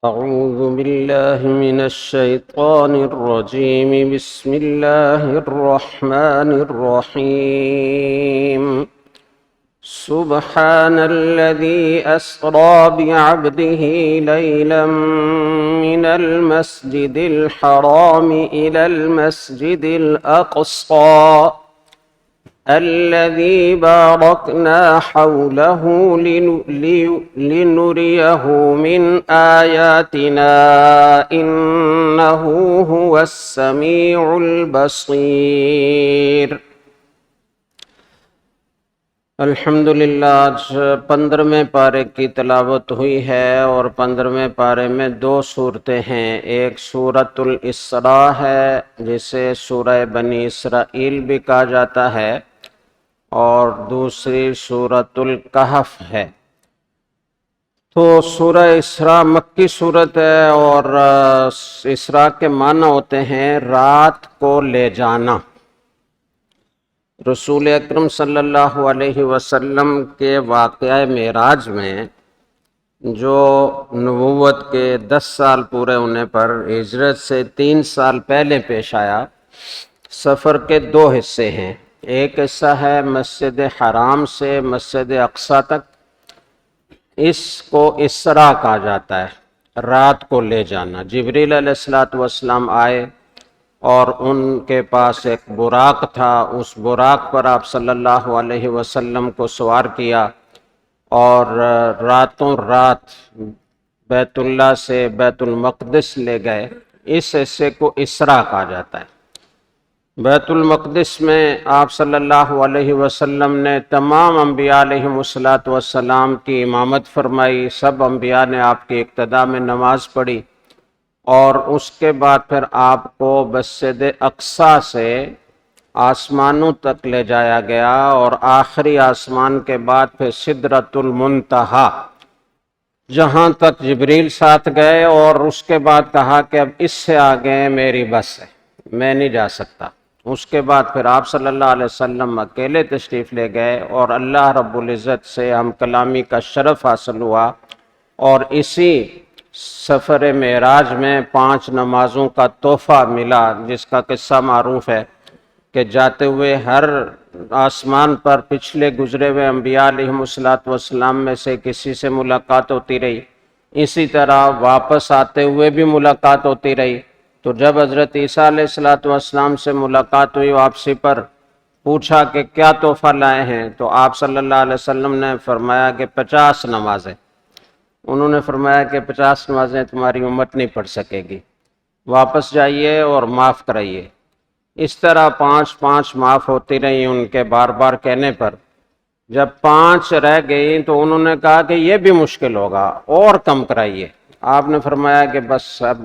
أعوذ بالله من الشيطان الرجيم. بسم الله الرحمن الرحيم. سبحان الذي أسرى بعبده ليلا من المسجد الحرام إلى المسجد الأقصى الذي باركنا حوله لنريه من آياتنا إنه هو السميع البصير۔ الحمدللہ آج 15ویں پارے کی تلاوت ہوئی ہے، اور 15ویں پارے میں دو صورتیں ہیں۔ ایک سورۃ الاسراء ہے جسے سورہ بنی اسرائیل بھی کہا جاتا ہے، اور دوسری سورۃ الکہف ہے۔ تو سورہ اسراء مکی صورت ہے، اور اسراء کے معنی ہوتے ہیں رات کو لے جانا۔ رسول اکرم صلی اللہ علیہ وسلم کے واقعہ معراج میں جو نبوت کے 10 سال پورے ہونے پر ہجرت سے 3 سال پہلے پیش آیا، سفر کے 2 حصے ہیں۔ ایک حصہ ہے مسجد حرام سے مسجد اقصیٰ تک، اس کو اسراء کہا جاتا ہے، رات کو لے جانا۔ جبریل علیہ السلام آئے اور ان کے پاس ایک براق تھا، اس براق پر آپ صلی اللہ علیہ وسلم کو سوار کیا، اور راتوں رات بیت اللہ سے بیت المقدس لے گئے۔ اس حصے کو اسراء کہا جاتا ہے۔ بیت المقدس میں آپ صلی اللہ علیہ وسلم نے تمام انبیاء علیہم السلام کی امامت فرمائی، سب انبیاء نے آپ کی اقتداء میں نماز پڑھی، اور اس کے بعد پھر آپ کو مسجد اقصیٰ سے آسمانوں تک لے جایا گیا، اور آخری آسمان کے بعد پھر سدرۃ المنتہا، جہاں تک جبریل ساتھ گئے، اور اس کے بعد کہا کہ اب اس سے آگے میری بس ہے، میں نہیں جا سکتا۔ اس کے بعد پھر آپ صلی اللہ علیہ وسلم اکیلے تشریف لے گئے، اور اللہ رب العزت سے ہم کلامی کا شرف حاصل ہوا، اور اسی سفر معراج میں 5 نمازوں کا تحفہ ملا، جس کا قصہ معروف ہے کہ جاتے ہوئے ہر آسمان پر پچھلے گزرے ہوئے انبیاء علیہم السلام میں سے کسی سے ملاقات ہوتی رہی، اسی طرح واپس آتے ہوئے بھی ملاقات ہوتی رہی۔ تو جب حضرت عیسیٰ علیہ السلام سے ملاقات ہوئی، واپسی پر پوچھا کہ کیا تحفہ لائے ہیں، تو آپ صلی اللہ علیہ وسلم نے فرمایا کہ 50 نمازیں۔ انہوں نے فرمایا کہ 50 نمازیں تمہاری امت نہیں پڑھ سکے گی، واپس جائیے اور معاف کرائیے۔ اس طرح 5 معاف ہوتی رہی ان کے بار بار کہنے پر۔ جب 5 رہ گئی تو انہوں نے کہا کہ یہ بھی مشکل ہوگا، اور کم کرائیے۔ آپ نے فرمایا کہ بس اب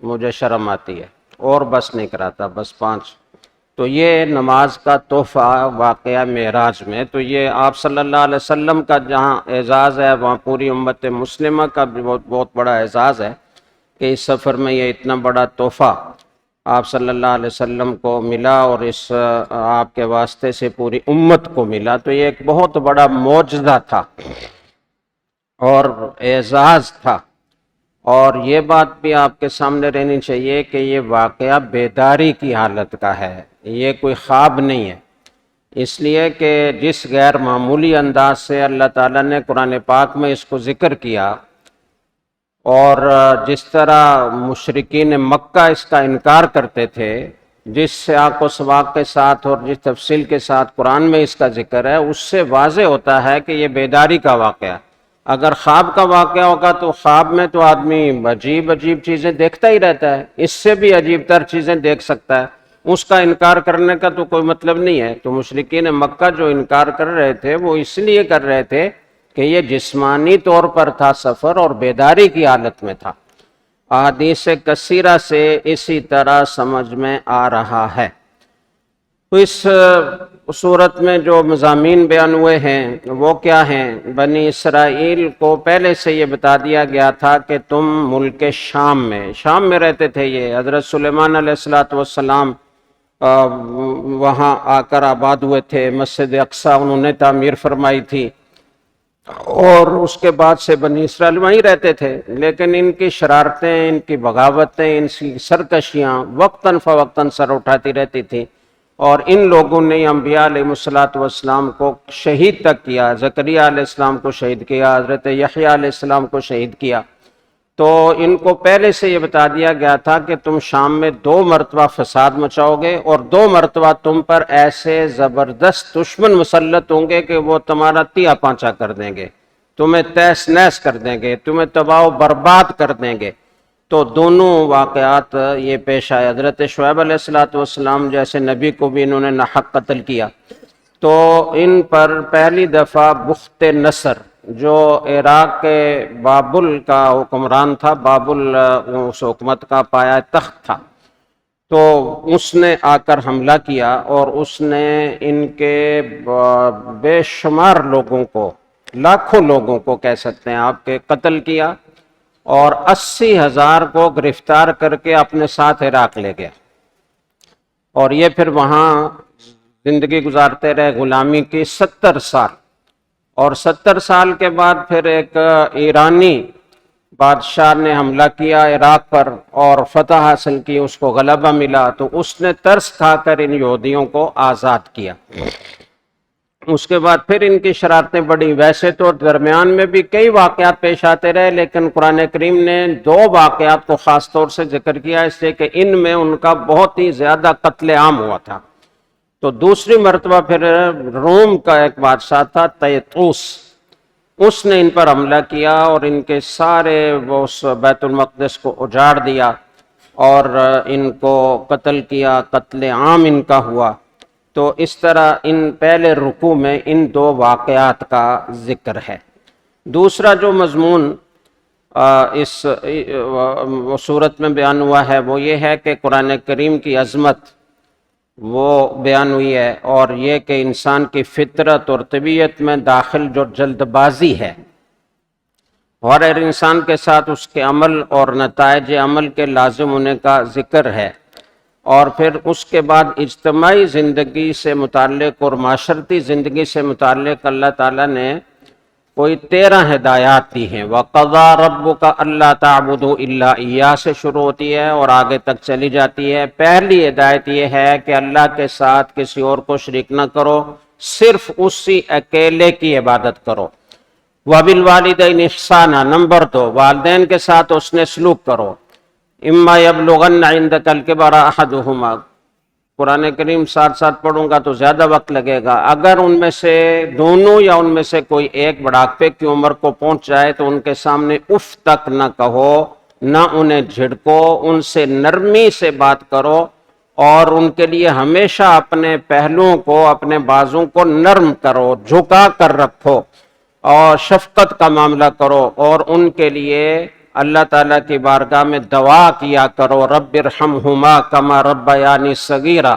مجھے شرم آتی ہے، اور بس نہیں کراتا، بس 5۔ تو یہ نماز کا تحفہ واقعہ معراج میں، تو یہ آپ صلی اللہ علیہ وسلم کا جہاں اعزاز ہے، وہاں پوری امت مسلمہ کا بھی بہت بڑا اعزاز ہے کہ اس سفر میں یہ اتنا بڑا تحفہ آپ صلی اللہ علیہ وسلم کو ملا، اور اس آپ کے واسطے سے پوری امت کو ملا۔ تو یہ ایک بہت بڑا معجزہ تھا اور اعزاز تھا، اور یہ بات بھی آپ کے سامنے رہنی چاہیے کہ یہ واقعہ بیداری کی حالت کا ہے، یہ کوئی خواب نہیں ہے۔ اس لیے کہ جس غیر معمولی انداز سے اللہ تعالیٰ نے قرآن پاک میں اس کو ذکر کیا، اور جس طرح مشرکین مکہ اس کا انکار کرتے تھے، جس سیاق و سباق کے ساتھ اور جس تفصیل کے ساتھ قرآن میں اس کا ذکر ہے، اس سے واضح ہوتا ہے کہ یہ بیداری کا واقعہ۔ اگر خواب کا واقعہ ہوگا تو خواب میں تو آدمی عجیب چیزیں دیکھتا ہی رہتا ہے، اس سے بھی عجیب تر چیزیں دیکھ سکتا ہے، اس کا انکار کرنے کا تو کوئی مطلب نہیں ہے۔ تو مشرکین مکہ جو انکار کر رہے تھے وہ اس لیے کر رہے تھے کہ یہ جسمانی طور پر تھا سفر، اور بیداری کی حالت میں تھا۔ احادیث کثیرہ سے اسی طرح سمجھ میں آ رہا ہے۔ تو اس صورت میں جو مضامین بیان ہوئے ہیں وہ کیا ہیں؟ بنی اسرائیل کو پہلے سے یہ بتا دیا گیا تھا کہ تم ملک شام میں رہتے تھے۔ یہ حضرت سلیمان علیہ السلام وہاں آ کر آباد ہوئے تھے، مسجد اقصیٰ انہوں نے تعمیر فرمائی تھی، اور اس کے بعد سے بنی اسرائیل وہیں رہتے تھے، لیکن ان کی شرارتیں، ان کی بغاوتیں، ان کی سرکشیاں وقتاً فوقتاً سر اٹھاتی رہتی تھی، اور ان لوگوں نے انبیاء علیہ الصلوۃ والسلام کو شہید تک کیا۔ زکریہ علیہ السلام کو شہید کیا، حضرت یحییٰ علیہ السلام کو شہید کیا۔ تو ان کو پہلے سے یہ بتا دیا گیا تھا کہ تم شام میں 2 مرتبہ فساد مچاؤ گے، اور 2 مرتبہ تم پر ایسے زبردست دشمن مسلط ہوں گے کہ وہ تمہارا تیا پانچا کر دیں گے، تمہیں تیس نیس کر دیں گے، تمہیں تباہ و برباد کر دیں گے۔ تو دونوں واقعات یہ پیش آئے۔ حضرت شعیب علیہ السلام جیسے نبی کو بھی انہوں نے ناحق قتل کیا۔ تو ان پر پہلی دفعہ بخت نصر، جو عراق کے بابل کا حکمران تھا، بابل اس حکومت کا پایا تخت تھا، تو اس نے آ کر حملہ کیا، اور اس نے ان کے بے شمار لوگوں کو، لاکھوں لوگوں کو کہہ سکتے ہیں آپ، کے قتل کیا، اور 80,000 کو گرفتار کر کے اپنے ساتھ عراق لے گیا، اور یہ پھر وہاں زندگی گزارتے رہے غلامی کی 70 سال۔ اور 70 سال کے بعد پھر ایک ایرانی بادشاہ نے حملہ کیا عراق پر اور فتح حاصل کی، اس کو غلبہ ملا، تو اس نے ترس کھا کر ان یہودیوں کو آزاد کیا۔ اس کے بعد پھر ان کی شرارتیں بڑھی۔ ویسے تو درمیان میں بھی کئی واقعات پیش آتے رہے، لیکن قرآن کریم نے 2 واقعات کو خاص طور سے ذکر کیا، اس لیے کہ ان میں ان کا بہت ہی زیادہ قتل عام ہوا تھا۔ تو دوسری مرتبہ پھر روم کا ایک بادشاہ تھا تیتوس، اس نے ان پر حملہ کیا اور ان کے سارے اس بیت المقدس کو اجاڑ دیا اور ان کو قتل کیا، قتل عام ان کا ہوا۔ تو اس طرح ان پہلے رکوع میں ان 2 واقعات کا ذکر ہے۔ دوسرا جو مضمون اس صورت میں بیان ہوا ہے وہ یہ ہے کہ قرآن کریم کی عظمت وہ بیان ہوئی ہے، اور یہ کہ انسان کی فطرت اور طبیعت میں داخل جو جلد بازی ہے، اور ہر انسان کے ساتھ اس کے عمل اور نتائج عمل کے لازم ہونے کا ذکر ہے، اور پھر اس کے بعد اجتماعی زندگی سے متعلق اور معاشرتی زندگی سے متعلق اللہ تعالیٰ نے کوئی 13 ہدایات دی ہیں۔ وَقَضَىٰ رَبُّكَ أَلَّا تَعْبُدُوا إِلَّا إِيَّاهُ سے شروع ہوتی ہے اور آگے تک چلی جاتی ہے۔ پہلی ہدایت یہ ہے کہ اللہ کے ساتھ کسی اور کو شریک نہ کرو، صرف اسی اکیلے کی عبادت کرو۔ وَبِالْوَالِدَيْنِ إِحْسَانًا، نمبر 2، والدین کے ساتھ اس نے سلوک کرو۔ اما یبلغن عندک الکبر احدہما، قرآن کریم ساتھ ساتھ پڑھوں گا تو زیادہ وقت لگے گا۔ اگر ان میں سے دونوں یا ان میں سے کوئی ایک بڑھاپے کی عمر کو پہنچ جائے تو ان کے سامنے اف تک نہ کہو، نہ انہیں جھڑکو، ان سے نرمی سے بات کرو، اور ان کے لیے ہمیشہ اپنے پہلوؤں کو، اپنے بازوں کو نرم کرو، جھکا کر رکھو، اور شفقت کا معاملہ کرو، اور ان کے لیے اللہ تعالیٰ کی بارگاہ میں دعا کیا کرو، رب ارحمہما کما ربیانی صغیرا،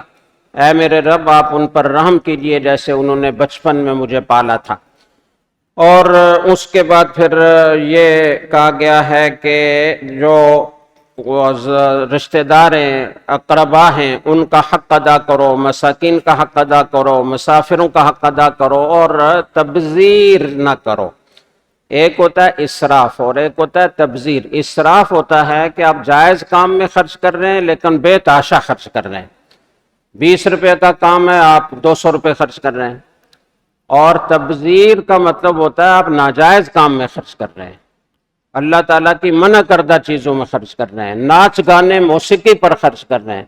اے میرے رب آپ ان پر رحم کیجئے جیسے انہوں نے بچپن میں مجھے پالا تھا۔ اور اس کے بعد پھر یہ کہا گیا ہے کہ جو رشتہ دار ہیں، اقربا ہیں، ان کا حق ادا کرو، مساکین کا حق ادا کرو، مسافروں کا حق ادا کرو، اور تبذیر نہ کرو۔ ایک ہوتا ہے اسراف اور ایک ہوتا ہے تبذیر۔ اسراف ہوتا ہے کہ آپ جائز کام میں خرچ کر رہے ہیں لیکن بے تحاشا خرچ کر رہے ہیں، 20 روپے کا کام ہے آپ 200 روپے خرچ کر رہے ہیں۔ اور تبذیر کا مطلب ہوتا ہے آپ ناجائز کام میں خرچ کر رہے ہیں، اللہ تعالیٰ کی منع کردہ چیزوں میں خرچ کر رہے ہیں، ناچ گانے موسیقی پر خرچ کر رہے ہیں،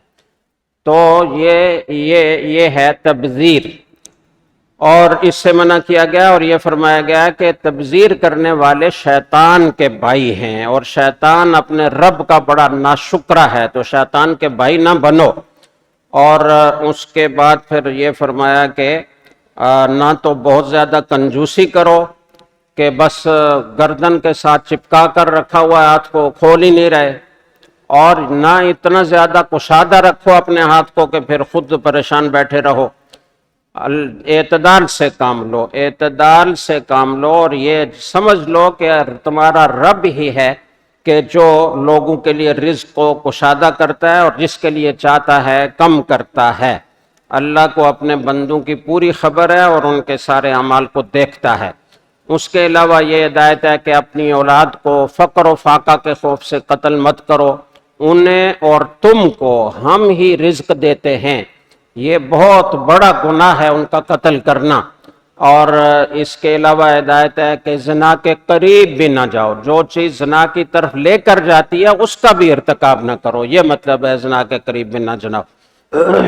تو یہ ہے تبذیر، اور اس سے منع کیا گیا۔ اور یہ فرمایا گیا کہ تبذیر کرنے والے شیطان کے بھائی ہیں، اور شیطان اپنے رب کا بڑا ناشکرا ہے، تو شیطان کے بھائی نہ بنو۔ اور اس کے بعد پھر یہ فرمایا کہ نہ تو بہت زیادہ کنجوسی کرو کہ بس گردن کے ساتھ چپکا کر رکھا ہوا ہاتھ کو کھول ہی نہیں رہے، اور نہ اتنا زیادہ کشادہ رکھو اپنے ہاتھ کو کہ پھر خود پریشان بیٹھے رہو۔ اعتدال سے کام لو، اعتدال سے کام لو، اور یہ سمجھ لو کہ تمہارا رب ہی ہے کہ جو لوگوں کے لیے رزق کو کشادہ کرتا ہے اور جس کے لیے چاہتا ہے کم کرتا ہے۔ اللہ کو اپنے بندوں کی پوری خبر ہے اور ان کے سارے اعمال کو دیکھتا ہے۔ اس کے علاوہ یہ ہدایت ہے کہ اپنی اولاد کو فقر و فاقہ کے خوف سے قتل مت کرو، انہیں اور تم کو ہم ہی رزق دیتے ہیں، یہ بہت بڑا گناہ ہے ان کا قتل کرنا۔ اور اس کے علاوہ ہدایت ہے کہ زنا کے قریب بھی نہ جاؤ، جو چیز زنا کی طرف لے کر جاتی ہے اس کا بھی ارتکاب نہ کرو، یہ مطلب ہے زنا کے قریب بھی نہ جاؤ،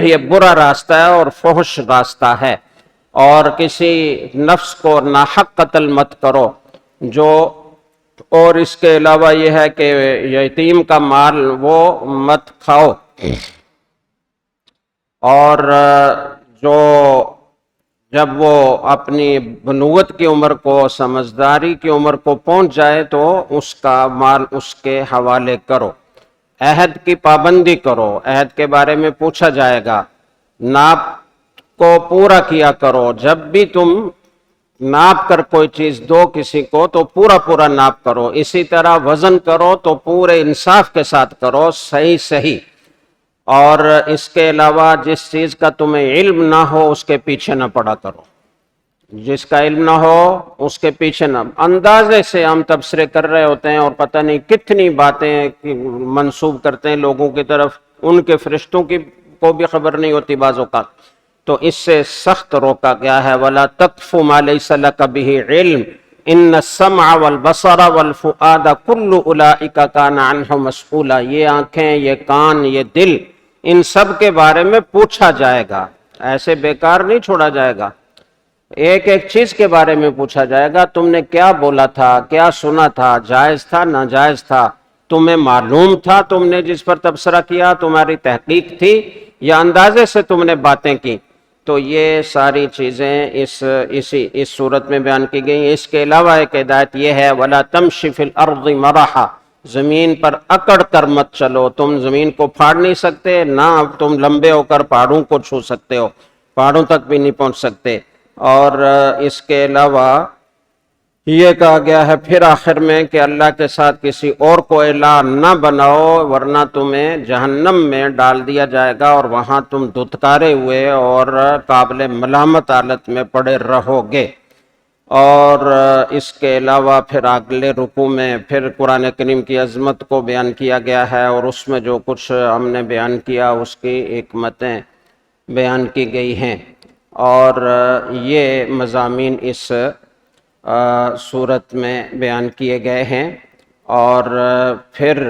یہ برا راستہ ہے اور فحش راستہ ہے۔ اور کسی نفس کو ناحق قتل مت کرو، جو اور اس کے علاوہ یہ ہے کہ یتیم کا مال وہ مت کھاؤ، اور جو جب وہ اپنی بنوت کی عمر کو، سمجھداری کی عمر کو پہنچ جائے تو اس کا مال اس کے حوالے کرو، عہد کی پابندی کرو، عہد کے بارے میں پوچھا جائے گا، ناپ کو پورا کیا کرو، جب بھی تم ناپ کر کوئی چیز دو کسی کو تو پورا پورا ناپ کرو، اسی طرح وزن کرو تو پورے انصاف کے ساتھ کرو، صحیح صحیح۔ اور اس کے علاوہ جس چیز کا تمہیں علم نہ ہو اس کے پیچھے نہ پڑا کرو، جس کا علم نہ ہو اس کے پیچھے نہ، اندازے سے ہم تبصرے کر رہے ہوتے ہیں اور پتہ نہیں کتنی باتیں منسوب کرتے ہیں لوگوں کی طرف، ان کے فرشتوں کی کو بھی خبر نہیں ہوتی بعضوں کا، تو اس سے سخت روکا گیا ہے۔ وَلَا تَقْفُ مَا لَيْسَ لَكَ بِهِ عِلْمٌ إِنَّ السَّمْعَ وَالْبَصَرَ وَالْفُؤَادَ كُلُّ أُولَئِكَ كَانَ عَنْهُ مَسْئُولًا، یہ آنکھیں، یہ کان، یہ دل، ان سب کے بارے میں پوچھا جائے گا، ایسے بیکار نہیں چھوڑا جائے گا، ایک ایک چیز کے بارے میں پوچھا جائے گا، تم نے کیا بولا تھا، کیا سنا تھا، جائز تھا ناجائز تھا، تمہیں معلوم تھا تم نے جس پر تبصرہ کیا، تمہاری تحقیق تھی یا اندازے سے تم نے باتیں کی، تو یہ ساری چیزیں اس صورت میں بیان کی گئی۔ اس کے علاوہ ایک ہدایت یہ ہے وَلَا تَمْشِ فِي الْأَرْضِ مَرَحًا، زمین پر اکڑ کر مت چلو، تم زمین کو پھاڑ نہیں سکتے، نہ تم لمبے ہو کر پہاڑوں کو چھو سکتے ہو، پہاڑوں تک بھی نہیں پہنچ سکتے۔ اور اس کے علاوہ یہ کہا گیا ہے پھر آخر میں کہ اللہ کے ساتھ کسی اور کو الہ نہ بناؤ ورنہ تمہیں جہنم میں ڈال دیا جائے گا اور وہاں تم دھتکارے ہوئے اور قابل ملامت حالت میں پڑے رہو گے۔ اور اس کے علاوہ پھر اگلے رکوع میں پھر قرآن کریم کی عظمت کو بیان کیا گیا ہے، اور اس میں جو کچھ ہم نے بیان کیا اس کی حکمتیں بیان کی گئی ہیں، اور یہ مضامین اس صورت میں بیان کیے گئے ہیں۔ اور پھر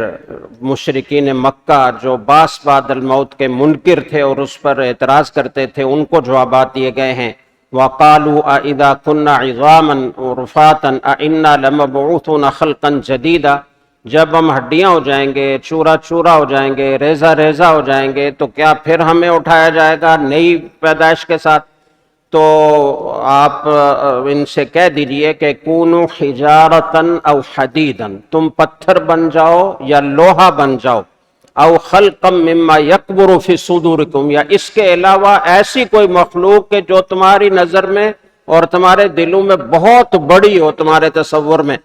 مشرکین مکہ جو باس بعد الموت کے منکر تھے اور اس پر اعتراض کرتے تھے، ان کو جوابات دیے گئے ہیں۔ وَقَالُوا أَإِذَا كُنَّا عِظَامًا رُفَاتًا أَإِنَّا لَمَبْعُوثُونَ خَلْقًا جَدِيدًا، جب ہم ہڈیاں ہو جائیں گے، چورا چورا ہو جائیں گے، ریزہ ریزہ ہو جائیں گے، تو کیا پھر ہمیں اٹھایا جائے گا نئی پیدائش کے ساتھ؟ تو آپ ان سے کہہ دیجئے کہ کونوا حجارۃ او حدیدا، تم پتھر بن جاؤ یا لوہا بن جاؤ، او خلقا مما یکبر فی صدورکم، یا اس کے علاوہ ایسی کوئی مخلوق کہ جو تمہاری نظر میں اور تمہارے دلوں میں بہت بڑی ہو، تمہارے تصور میں،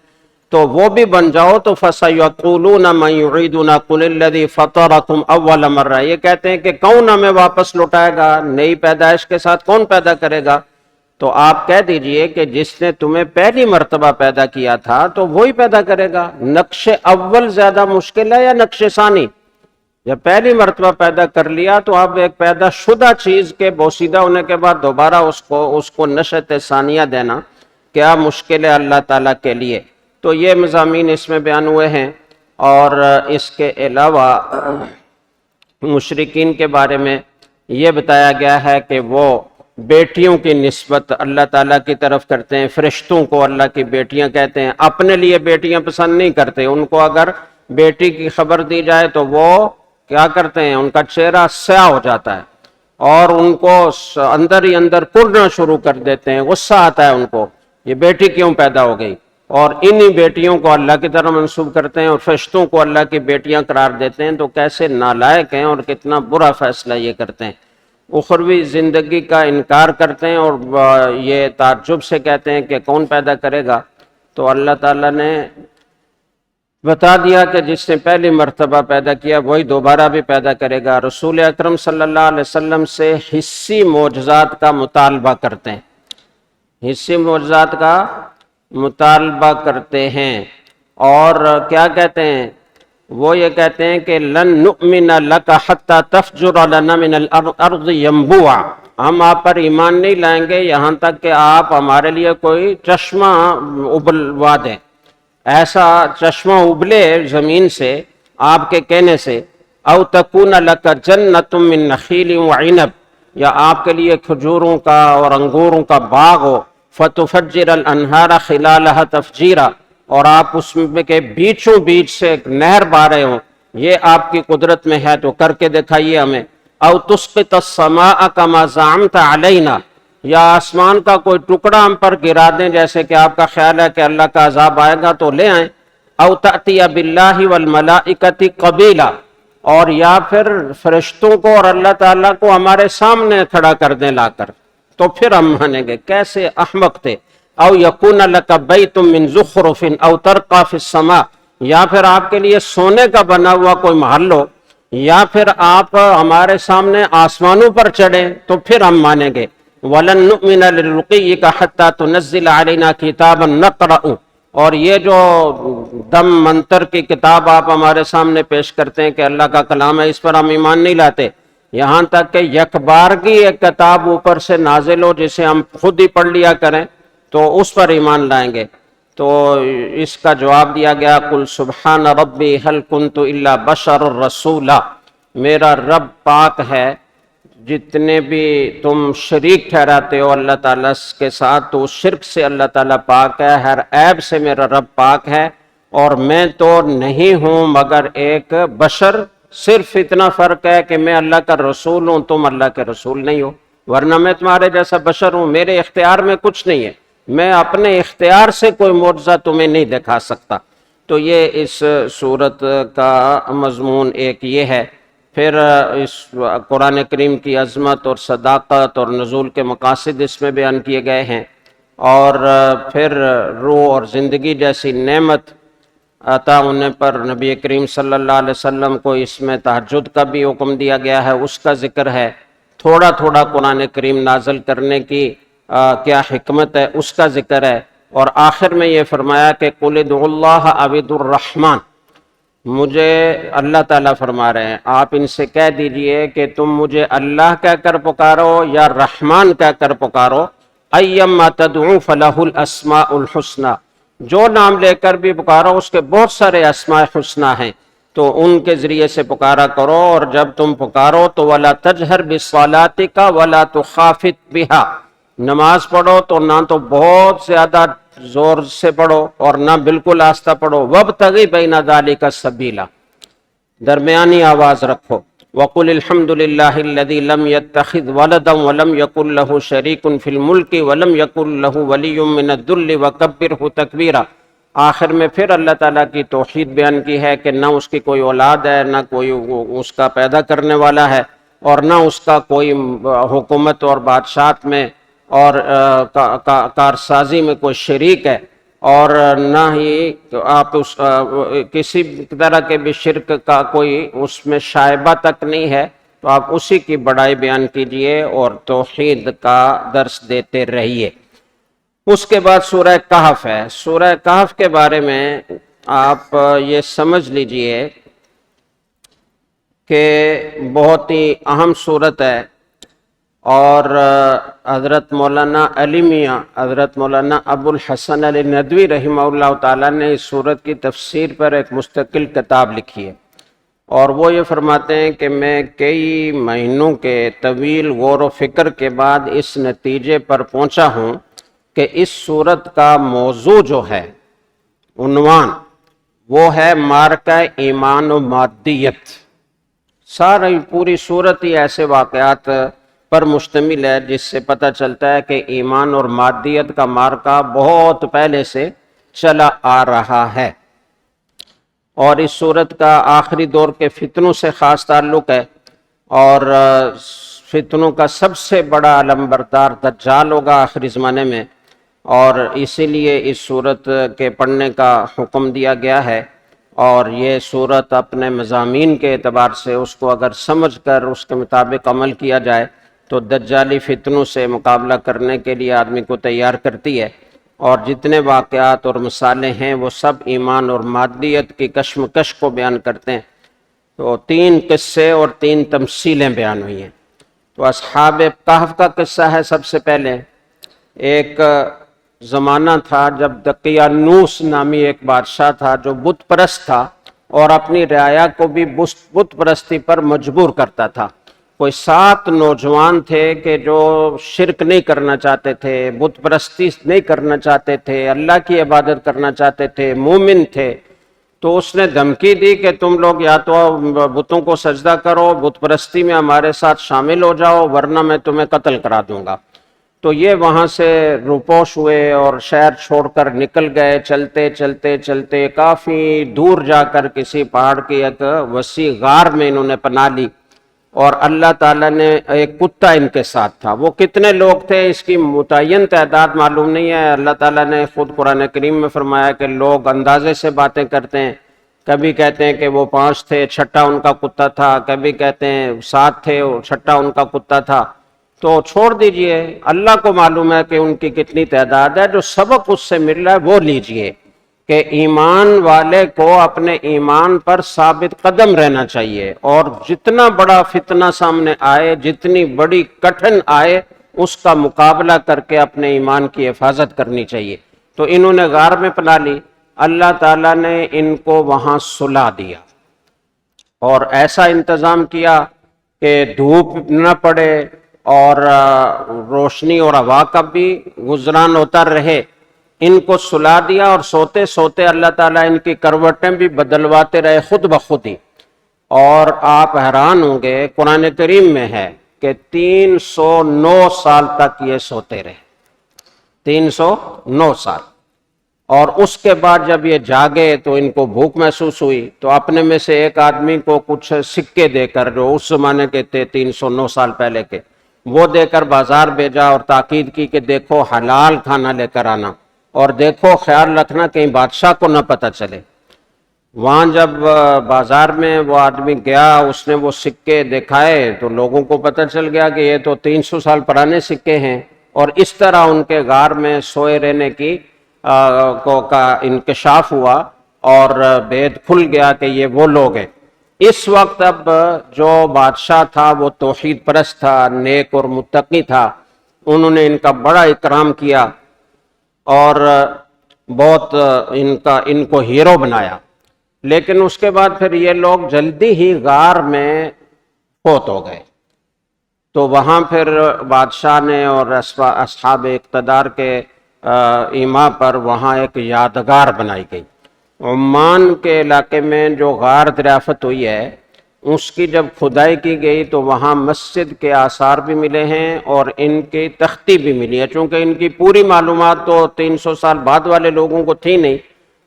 تو وہ بھی بن جاؤ۔ تو فَسَيَقُولُونَ مَن يُعِيدُنَا قُلِ الَّذِي فَطَرَكُمْ أَوَّلَ مَرَّةٍ، یہ کہتے ہیں کہ کون ہمیں واپس لوٹائے گا، نئی پیدائش کے ساتھ کون پیدا کرے گا؟ تو آپ کہہ دیجئے کہ جس نے تمہیں پہلی مرتبہ پیدا کیا تھا تو وہی پیدا کرے گا۔ نقش اول زیادہ مشکل ہے یا نقش ثانی؟ جب پہلی مرتبہ پیدا کر لیا تو اب ایک پیدا شدہ چیز کے بوسیدہ ہونے کے بعد دوبارہ اس کو نشأت ثانیہ دینا کیا مشکل ہے اللہ تعالیٰ کے لیے۔ تو یہ مضامین اس میں بیان ہوئے ہیں، اور اس کے علاوہ مشرکین کے بارے میں یہ بتایا گیا ہے کہ وہ بیٹیوں کی نسبت اللہ تعالیٰ کی طرف کرتے ہیں، فرشتوں کو اللہ کی بیٹیاں کہتے ہیں، اپنے لیے بیٹیاں پسند نہیں کرتے، ان کو اگر بیٹی کی خبر دی جائے تو وہ کیا کرتے ہیں، ان کا چہرہ سیاہ ہو جاتا ہے اور ان کو اندر ہی اندر کڑنا شروع کر دیتے ہیں، غصہ آتا ہے ان کو، یہ بیٹی کیوں پیدا ہو گئی، اور انہی بیٹیوں کو اللہ کی طرح منسوب کرتے ہیں اور فرشتوں کو اللہ کی بیٹیاں قرار دیتے ہیں۔ تو کیسے نالائق ہیں اور کتنا برا فیصلہ یہ کرتے ہیں، اخروی زندگی کا انکار کرتے ہیں اور یہ تعجب سے کہتے ہیں کہ کون پیدا کرے گا۔ تو اللہ تعالیٰ نے بتا دیا کہ جس نے پہلی مرتبہ پیدا کیا وہی دوبارہ بھی پیدا کرے گا۔ رسول اکرم صلی اللہ علیہ وسلم سے حسی معجزات کا مطالبہ کرتے ہیں، حسی معجزات کا مطالبہ کرتے ہیں، اور کیا کہتے ہیں؟ وہ یہ کہتے ہیں کہ لن نؤمن لک حتی تفجر لنا من الارض ینبوعا، ہم آپ پر ایمان نہیں لائیں گے یہاں تک کہ آپ ہمارے لیے کوئی چشمہ ابلوا دیں، ایسا چشمہ ابلے زمین سے آپ کے کہنے سے، او تکون لک جنۃ من نخیل وعنب، یا آپ کے لیے کھجوروں کا اور انگوروں کا باغ ہو، فتفجر الانہار خلالها تفجیرا، اور آپ اس میں کے بیچوں بیچ سے ایک نہر بہہ رہے ہوں، یہ آپ کی قدرت میں ہے تو کر کے دکھائیے ہمیں، او تسقط السماء کما زعمت علینا، یا آسمان کا کوئی ٹکڑا ہم پر گرا دیں جیسے کہ آپ کا خیال ہے کہ اللہ کا عذاب آئے گا تو لے آئیں، او تأتی باللہ والملائکۃ قبیلا، اور یا پھر فرشتوں کو اور اللہ تعالیٰ کو ہمارے سامنے کھڑا کر دیں لا کر، تو پھر ہم مانیں گے۔ کیسے احمق تھے۔ او یکون لک بیت من زخرف او ترقی فی السماء، یا پھر آپ کے لیے سونے کا بنا ہوا کوئی محل ہو، یا پھر آپ ہمارے سامنے آسمانوں پر چڑھیں تو پھر ہم مانیں گے۔ وَلَن نُؤْمِنَ لِرُقِيِّكَ حَتَّى تُنَزِّلَ عَلَيْنَا كِتَابًا نَقْرَأُ، اور یہ جو دم منتر کی کتاب آپ ہمارے سامنے پیش کرتے ہیں کہ اللہ کا کلام ہے، اس پر ہم ایمان نہیں لاتے، یہاں تک کہ یک بارگی ایک کتاب اوپر سے نازل ہو جسے ہم خود ہی پڑھ لیا کریں تو اس پر ایمان لائیں گے۔ تو اس کا جواب دیا گیا، قل سبحان ربی هل کنت الا بشر رسولا، میرا رب پاک ہے، جتنے بھی تم شریک ٹھہراتے ہو اللہ تعالیٰ کے ساتھ تو اس شرک سے اللہ تعالیٰ پاک ہے، ہر عیب سے میرا رب پاک ہے، اور میں تو نہیں ہوں مگر ایک بشر، صرف اتنا فرق ہے کہ میں اللہ کا رسول ہوں، تم اللہ کے رسول نہیں ہو، ورنہ میں تمہارے جیسا بشر ہوں، میرے اختیار میں کچھ نہیں ہے، میں اپنے اختیار سے کوئی معجزہ تمہیں نہیں دکھا سکتا۔ تو یہ اس صورت کا مضمون ایک یہ ہے۔ پھر اس قرآن کریم کی عظمت اور صداقت اور نزول کے مقاصد اس میں بیان کیے گئے ہیں، اور پھر روح اور زندگی جیسی نعمت عطا ہونے پر نبی کریم صلی اللہ علیہ وسلم کو اس میں تہجد کا بھی حکم دیا گیا ہے، اس کا ذکر ہے، تھوڑا تھوڑا قرآن کریم نازل کرنے کی کیا حکمت ہے اس کا ذکر ہے، اور آخر میں یہ فرمایا کہ قل ادعوا اللہ او ادعوا الرحمن، مجھے اللہ تعالیٰ فرما رہے ہیں آپ ان سے کہہ دیجئے کہ تم مجھے اللہ کہہ کر پکارو یا رحمان کہہ کر پکارو، ایما تدعو فلہ الاسماء الحسنی، جو نام لے کر بھی پکارو اس کے بہت سارے اسماء حسنی ہیں، تو ان کے ذریعے سے پکارا کرو، اور جب تم پکارو تو ولا تجہر بصلاتک ولا تخافت بہا، نماز پڑھو تو نہ تو بہت زیادہ زور سے پڑھو اور نہ بالکل آہستہ پڑھو، وابتغی بین ذلک السبیل، درمیانی آواز رکھو، وقل الحمد للہ الذی لم یتخذ ولدا ولم یکن له شریک فی الملک ولم یکن له ولی من الذل وکبرہ تکبیرا، آخر میں پھر اللہ تعالیٰ کی توحید بیان کی ہے کہ نہ اس کی کوئی اولاد ہے، نہ کوئی اس کا پیدا کرنے والا ہے، اور نہ اس کا کوئی حکومت اور بادشاہت میں اور کارسازی میں کوئی شریک ہے، اور نہ ہی آپ اس کسی طرح کے بھی شرک کا کوئی اس میں شائبہ تک نہیں ہے، تو آپ اسی کی بڑائی بیان کیجئے اور توحید کا درس دیتے رہیے۔ اس کے بعد سورہ کہف ہے۔ سورہ کہف کے بارے میں آپ یہ سمجھ لیجئے کہ بہت ہی اہم سورت ہے، اور حضرت مولانا علی میاں حضرت مولانا ابو الحسن علی ندوی رحمہ اللہ تعالیٰ نے اس سورت کی تفسیر پر ایک مستقل کتاب لکھی ہے، اور وہ یہ فرماتے ہیں کہ میں کئی مہینوں کے طویل غور و فکر کے بعد اس نتیجے پر پہنچا ہوں کہ اس سورت کا موضوع جو ہے، عنوان، وہ ہے مارکہ ایمان و مادیت۔ ساری پوری سورت ہی ایسے واقعات پر مشتمل ہے جس سے پتہ چلتا ہے کہ ایمان اور مادیت کا مارکہ بہت پہلے سے چلا آ رہا ہے، اور اس صورت کا آخری دور کے فتنوں سے خاص تعلق ہے، اور فتنوں کا سب سے بڑا علمبردار دجال ہوگا آخری زمانے میں، اور اسی لیے اس صورت کے پڑھنے کا حکم دیا گیا ہے، اور یہ صورت اپنے مضامین کے اعتبار سے اس کو اگر سمجھ کر اس کے مطابق عمل کیا جائے تو دجالی فتنوں سے مقابلہ کرنے کے لیے آدمی کو تیار کرتی ہے۔ اور جتنے واقعات اور مثالیں ہیں وہ سب ایمان اور مادیت کی کشمکش کو بیان کرتے ہیں۔ تو 3 قصے اور 3 تمثیلیں بیان ہوئی ہیں۔ تو اصحاب کہف کا قصہ ہے سب سے پہلے۔ ایک زمانہ تھا جب دقیانوس نامی ایک بادشاہ تھا جو بت پرست تھا اور اپنی رعایا کو بھی بت پرستی پر مجبور کرتا تھا۔ کوئی 7 نوجوان تھے کہ جو شرک نہیں کرنا چاہتے تھے، بت پرستی نہیں کرنا چاہتے تھے، اللہ کی عبادت کرنا چاہتے تھے، مومن تھے۔ تو اس نے دھمکی دی کہ تم لوگ یا تو بتوں کو سجدہ کرو، بت پرستی میں ہمارے ساتھ شامل ہو جاؤ، ورنہ میں تمہیں قتل کرا دوں گا۔ تو یہ وہاں سے روپوش ہوئے اور شہر چھوڑ کر نکل گئے، چلتے چلتے چلتے کافی دور جا کر کسی پہاڑ کی ایک وسیع غار میں انہوں نے پناہ لی، اور اللہ تعالیٰ نے ایک کتا ان کے ساتھ تھا۔ وہ کتنے لوگ تھے اس کی متعین تعداد معلوم نہیں ہے۔ اللہ تعالیٰ نے خود قرآن کریم میں فرمایا کہ لوگ اندازے سے باتیں کرتے ہیں، کبھی کہتے ہیں کہ وہ 5 تھے، چھٹا ان کا کتا تھا، کبھی کہتے ہیں 7 تھے اور چھٹا ان کا کتا تھا۔ تو چھوڑ دیجئے، اللہ کو معلوم ہے کہ ان کی کتنی تعداد ہے۔ جو سبق اس سے مل رہا ہے وہ لیجئے کہ ایمان والے کو اپنے ایمان پر ثابت قدم رہنا چاہیے، اور جتنا بڑا فتنہ سامنے آئے، جتنی بڑی کٹھن آئے، اس کا مقابلہ کر کے اپنے ایمان کی حفاظت کرنی چاہیے۔ تو انہوں نے غار میں پناہ لی، اللہ تعالیٰ نے ان کو وہاں سلا دیا اور ایسا انتظام کیا کہ دھوپ نہ پڑے اور روشنی اور ہوا کا بھی گزران ہوتا رہے۔ ان کو سلا دیا اور سوتے سوتے اللہ تعالیٰ ان کی کروٹیں بھی بدلواتے رہے خود بخود ہی۔ اور آپ حیران ہوں گے، قرآن کریم میں ہے کہ 309 سال تک یہ سوتے رہے، 309 سال۔ اور اس کے بعد جب یہ جاگے تو ان کو بھوک محسوس ہوئی، تو اپنے میں سے ایک آدمی کو کچھ سکے دے کر، جو اس زمانے کے تھے 309 سال پہلے کے، وہ دے کر بازار بھیجا اور تاکید کی کہ دیکھو حلال کھانا لے کر آنا، اور دیکھو خیال رکھنا کہیں بادشاہ کو نہ پتہ چلے۔ وہاں جب بازار میں وہ آدمی گیا، اس نے وہ سکے دکھائے تو لوگوں کو پتہ چل گیا کہ یہ تو 300 سال پرانے سکے ہیں، اور اس طرح ان کے غار میں سوئے رہنے کی کا انکشاف ہوا اور بید کھل گیا کہ یہ وہ لوگ ہیں۔ اس وقت اب جو بادشاہ تھا وہ توحید پرست تھا، نیک اور متقی تھا، انہوں نے ان کا بڑا اکرام کیا اور بہت ان کو ہیرو بنایا۔ لیکن اس کے بعد پھر یہ لوگ جلدی ہی غار میں فوت ہو گئے۔ تو وہاں پھر بادشاہ نے اور اصحاب اقتدار کے ایما پر وہاں ایک یادگار بنائی گئی۔ عمان کے علاقے میں جو غار دریافت ہوئی ہے، اس کی جب کھدائی کی گئی تو وہاں مسجد کے آثار بھی ملے ہیں اور ان کی تختی بھی ملی ہے۔ چونکہ ان کی پوری معلومات تو 300 سال بعد والے لوگوں کو تھی نہیں،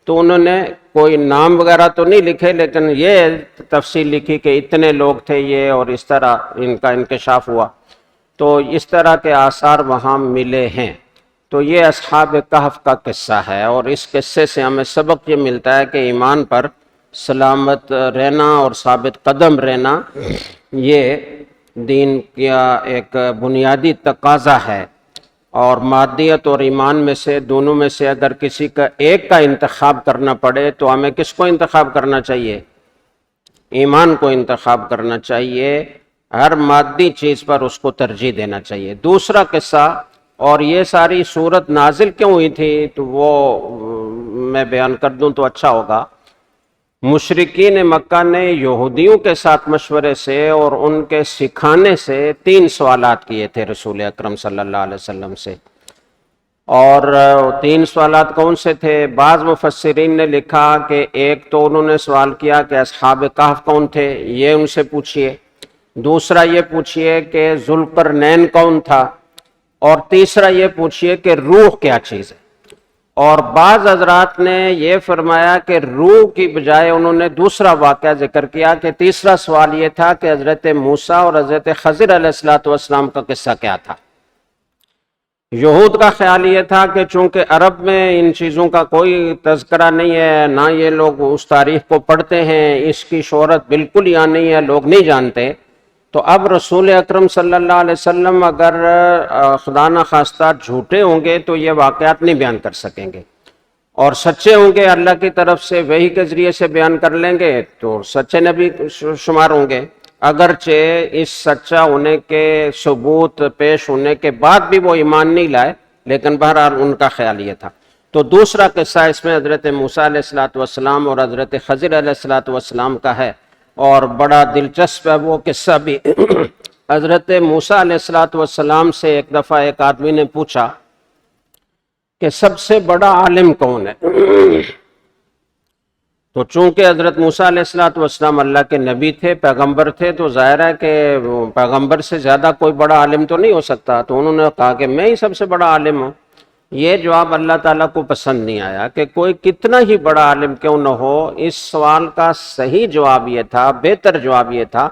تو انہوں نے کوئی نام وغیرہ تو نہیں لکھے، لیکن یہ تفصیل لکھی کہ اتنے لوگ تھے یہ، اور اس طرح ان کا انکشاف ہوا۔ تو اس طرح کے آثار وہاں ملے ہیں۔ تو یہ اصحاب کہف کا قصہ ہے، اور اس قصے سے ہمیں سبق یہ ملتا ہے کہ ایمان پر سلامت رہنا اور ثابت قدم رہنا یہ دین کا ایک بنیادی تقاضا ہے، اور مادیت اور ایمان میں سے دونوں میں سے اگر کسی کا ایک کا انتخاب کرنا پڑے تو ہمیں کس کو انتخاب کرنا چاہیے؟ ایمان کو انتخاب کرنا چاہیے۔ ہر مادی چیز پر اس کو ترجیح دینا چاہیے۔ دوسرا قصہ، اور یہ ساری صورت نازل کیوں ہوئی تھی تو وہ میں بیان کر دوں تو اچھا ہوگا۔ مشرکین مکہ نے یہودیوں کے ساتھ مشورے سے اور ان کے سکھانے سے 3 سوالات کیے تھے رسول اکرم صلی اللہ علیہ وسلم سے، اور 3 سوالات کون سے تھے؟ بعض مفسرین نے لکھا کہ ایک تو انہوں نے سوال کیا کہ اصحاب کہف کون تھے، یہ ان سے پوچھئے۔ دوسرا یہ پوچھئے کہ ذوالقرنین کون تھا، اور تیسرا یہ پوچھئے کہ روح کیا چیز ہے۔ اور بعض حضرات نے یہ فرمایا کہ روح کی بجائے انہوں نے دوسرا واقعہ ذکر کیا کہ تیسرا سوال یہ تھا کہ حضرت موسیٰ اور حضرت خضر علیہ السلام کا قصہ کیا تھا۔ یہود کا خیال یہ تھا کہ چونکہ عرب میں ان چیزوں کا کوئی تذکرہ نہیں ہے، نہ یہ لوگ اس تاریخ کو پڑھتے ہیں، اس کی شہرت بالکل یہاں نہیں ہے، لوگ نہیں جانتے، تو اب رسول اکرم صلی اللہ علیہ وسلم اگر خدا نخواستہ جھوٹے ہوں گے تو یہ واقعات نہیں بیان کر سکیں گے، اور سچے ہوں گے اللہ کی طرف سے وحی کے ذریعے سے بیان کر لیں گے تو سچے نبی شمار ہوں گے، اگرچہ اس سچا ہونے کے ثبوت پیش ہونے کے بعد بھی وہ ایمان نہیں لائے، لیکن بہرحال ان کا خیال یہ تھا۔ تو دوسرا قصہ اس میں حضرت موسیٰ علیہ السلام اور حضرت خضر علیہ السلام کا ہے، اور بڑا دلچسپ ہے وہ قصہ بھی۔ حضرت موسیٰ علیہ السلام سے ایک دفعہ ایک آدمی نے پوچھا کہ سب سے بڑا عالم کون ہے؟ تو چونکہ حضرت موسیٰ علیہ السلام اللہ کے نبی تھے، پیغمبر تھے، تو ظاہر ہے کہ پیغمبر سے زیادہ کوئی بڑا عالم تو نہیں ہو سکتا، تو انہوں نے کہا کہ میں ہی سب سے بڑا عالم ہوں۔ یہ جواب اللہ تعالیٰ کو پسند نہیں آیا کہ کوئی کتنا ہی بڑا عالم کیوں نہ ہو۔ اس سوال کا صحیح جواب یہ تھا، بہتر جواب یہ تھا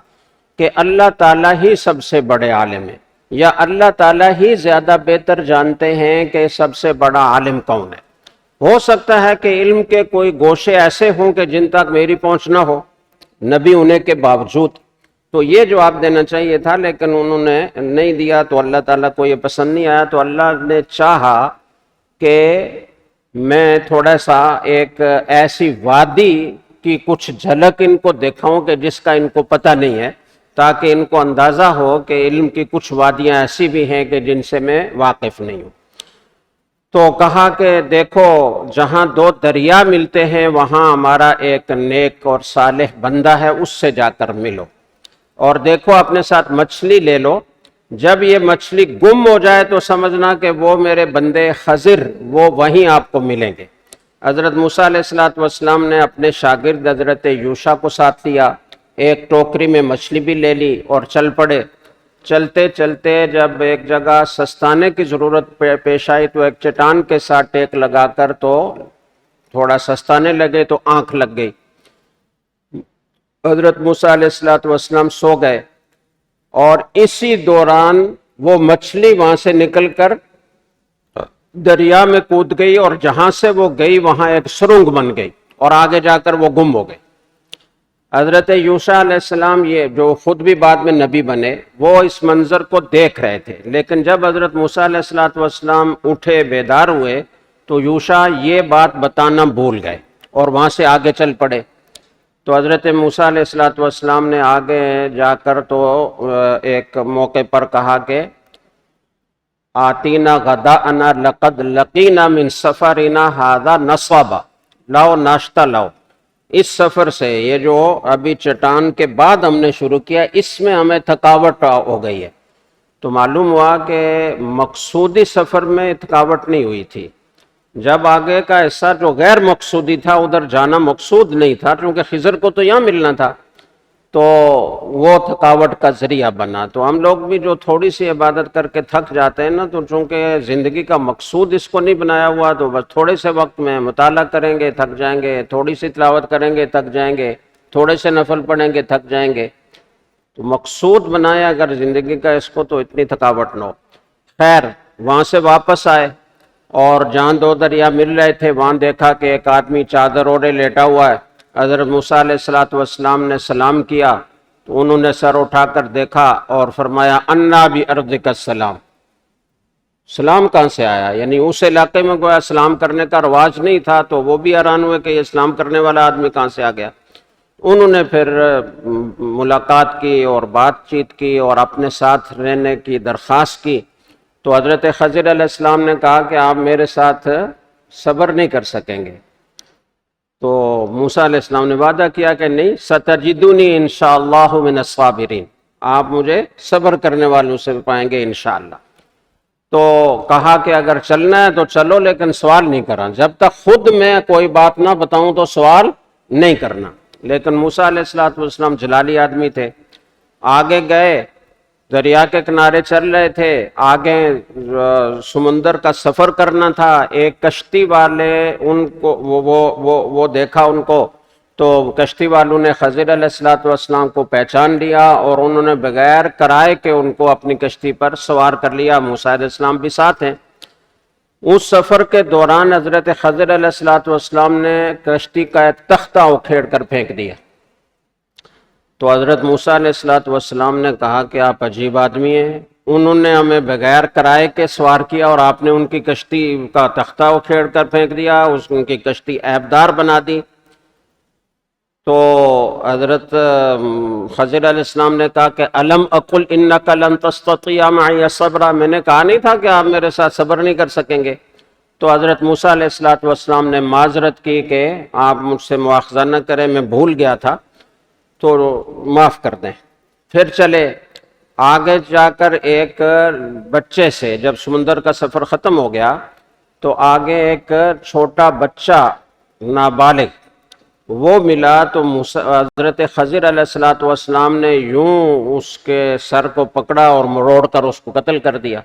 کہ اللہ تعالیٰ ہی سب سے بڑے عالم ہیں، یا اللہ تعالیٰ ہی زیادہ بہتر جانتے ہیں کہ سب سے بڑا عالم کون ہے۔ ہو سکتا ہے کہ علم کے کوئی گوشے ایسے ہوں کہ جن تک میری پہنچ نہ ہو، نبی ہونے کے باوجود، تو یہ جواب دینا چاہیے تھا، لیکن انہوں نے نہیں دیا، تو اللہ تعالیٰ کو یہ پسند نہیں آیا۔ تو اللہ نے چاہا کہ میں تھوڑا سا ایک ایسی وادی کی کچھ جھلک ان کو دکھاؤں کہ جس کا ان کو پتہ نہیں ہے، تاکہ ان کو اندازہ ہو کہ علم کی کچھ وادیاں ایسی بھی ہیں کہ جن سے میں واقف نہیں ہوں۔ تو کہا کہ دیکھو، جہاں دو دریا ملتے ہیں وہاں ہمارا ایک نیک اور صالح بندہ ہے، اس سے جا کر ملو، اور دیکھو اپنے ساتھ مچھلی لے لو، جب یہ مچھلی گم ہو جائے تو سمجھنا کہ وہ میرے بندے خضر وہ وہیں آپ کو ملیں گے۔ حضرت موسیٰ علیہ السلام نے اپنے شاگرد حضرت یوشع کو ساتھ لیا، ایک ٹوکری میں مچھلی بھی لے لی اور چل پڑے۔ چلتے چلتے جب ایک جگہ سستانے کی ضرورت پیش آئی تو ایک چٹان کے ساتھ ٹیک لگا کر تو تھوڑا سستانے لگے تو آنکھ لگ گئی۔ حضرت موسیٰ علیہ السلام سو گئے، اور اسی دوران وہ مچھلی وہاں سے نکل کر دریا میں کود گئی، اور جہاں سے وہ گئی وہاں ایک سرنگ بن گئی، اور آگے جا کر وہ گم ہو گئی۔ حضرت یوشع علیہ السلام، یہ جو خود بھی بعد میں نبی بنے، وہ اس منظر کو دیکھ رہے تھے، لیکن جب حضرت موسیٰ علیہ السلام اٹھے بیدار ہوئے تو یوشع یہ بات بتانا بھول گئے اور وہاں سے آگے چل پڑے۔ تو حضرت موسیٰ علیہ السلام نے آگے جا کر تو ایک موقع پر کہا کہ آتینا غداءنا لقد لقینا من سفرنا ھذا نصبا، لاؤ ناشتہ لاؤ، اس سفر سے، یہ جو ابھی چٹان کے بعد ہم نے شروع کیا، اس میں ہمیں تھکاوٹ ہو گئی ہے۔ تو معلوم ہوا کہ مقصودی سفر میں تھکاوٹ نہیں ہوئی تھی، جب آگے کا حصہ جو غیر مقصودی تھا ادھر جانا مقصود نہیں تھا، کیونکہ خضر کو تو یہاں ملنا تھا، تو وہ تھکاوٹ کا ذریعہ بنا۔ تو ہم لوگ بھی جو تھوڑی سی عبادت کر کے تھک جاتے ہیں نا، تو چونکہ زندگی کا مقصود اس کو نہیں بنایا ہوا، تو بس تھوڑے سے وقت میں مطالعہ کریں گے تھک جائیں گے، تھوڑی سی تلاوت کریں گے تھک جائیں گے، تھوڑے سے نفل پڑھیں گے تھک جائیں گے۔ تو مقصود بنایا اگر زندگی کا اس کو، تو اتنی تھکاوٹ نہ ہو۔ خیر، وہاں سے واپس آئے، اور جہاں دو دریا مل رہے تھے وہاں دیکھا کہ ایک آدمی چادر اوڑھے لیٹا ہوا ہے۔ حضرت موسیٰ علیہ السلام نے سلام کیا تو انہوں نے سر اٹھا کر دیکھا اور فرمایا انا بِأَرْضِكَ السلام، سلام کہاں سے آیا؟ یعنی اس علاقے میں گویا سلام کرنے کا رواج نہیں تھا، تو وہ بھی حیران ہوئے کہ یہ سلام کرنے والا آدمی کہاں سے آ گیا۔ انہوں نے پھر ملاقات کی اور بات چیت کی اور اپنے ساتھ رہنے کی درخواست کی۔ تو حضرت خضر علیہ السلام نے کہا کہ آپ میرے ساتھ صبر نہیں کر سکیں گے۔ تو موسیٰ علیہ السلام نے وعدہ کیا کہ نہیں، ستجدونی انشاءاللہ من الصابرین، آپ مجھے صبر کرنے والوں سے پائیں گے انشاءاللہ۔ تو کہا کہ اگر چلنا ہے تو چلو، لیکن سوال نہیں کرنا، جب تک خود میں کوئی بات نہ بتاؤں تو سوال نہیں کرنا۔ لیکن موسیٰ علیہ السلام جلالی آدمی تھے، آگے گئے، دریا کے کنارے چل رہے تھے، آگے سمندر کا سفر کرنا تھا۔ ایک کشتی والے ان کو وہ دیکھا ان کو، تو کشتی والوں نے خضر علیہ السلام کو پہچان لیا اور انہوں نے بغیر کرائے کے ان کو اپنی کشتی پر سوار کر لیا۔ موسیٰ علیہ السلام بھی ساتھ ہیں۔ اس سفر کے دوران حضرت خضر علیہ السلام نے کشتی کا ایک تختہ اکھیڑ کر پھینک دیا، تو حضرت موسیٰ علیہ السلام نے کہا کہ آپ عجیب آدمی ہیں، انہوں نے ہمیں بغیر کرائے کے سوار کیا اور آپ نے ان کی کشتی کا تختہ اکھیڑ کر پھینک دیا، ان کی کشتی عیبدار بنا دی۔ تو حضرت خضر علیہ السلام نے کہا کہ الم اقل انک لن تستطیع معی صبرا، میں نے کہا نہیں تھا کہ آپ میرے ساتھ صبر نہیں کر سکیں گے؟ تو حضرت موسیٰ علیہ السلام نے معذرت کی کہ آپ مجھ سے مواخذہ نہ کریں، میں بھول گیا تھا تو معاف کر دیں۔ پھر چلے آگے جا کر ایک بچے سے، جب سمندر کا سفر ختم ہو گیا تو آگے ایک چھوٹا بچہ نابالغ وہ ملا، تو حضرت خضر علیہ السلام نے یوں اس کے سر کو پکڑا اور مروڑ کر اس کو قتل کر دیا۔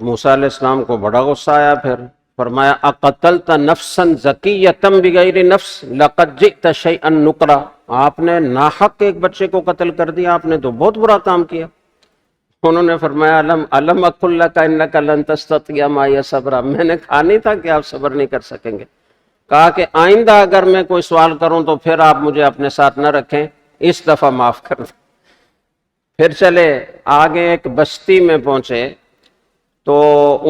موسیٰ علیہ السلام کو بڑا غصہ آیا، پھر فرمایا اقتلت نفسا زکیۃ بغیر نفس لقد جئت شیئا نکرا، آپ نے ناحق ایک بچے کو قتل کر دیا، آپ نے تو بہت برا کام کیا۔ انہوں نے فرمایا الم اقل لک انک لن تستطیع معی صبرا، میں نے کہا نہیں تھا کہ آپ صبر نہیں کر سکیں گے؟ کہا کہ آئندہ اگر میں کوئی سوال کروں تو پھر آپ مجھے اپنے ساتھ نہ رکھیں، اس دفعہ معاف کر دیں۔ پھر چلے آگے ایک بستی میں پہنچے تو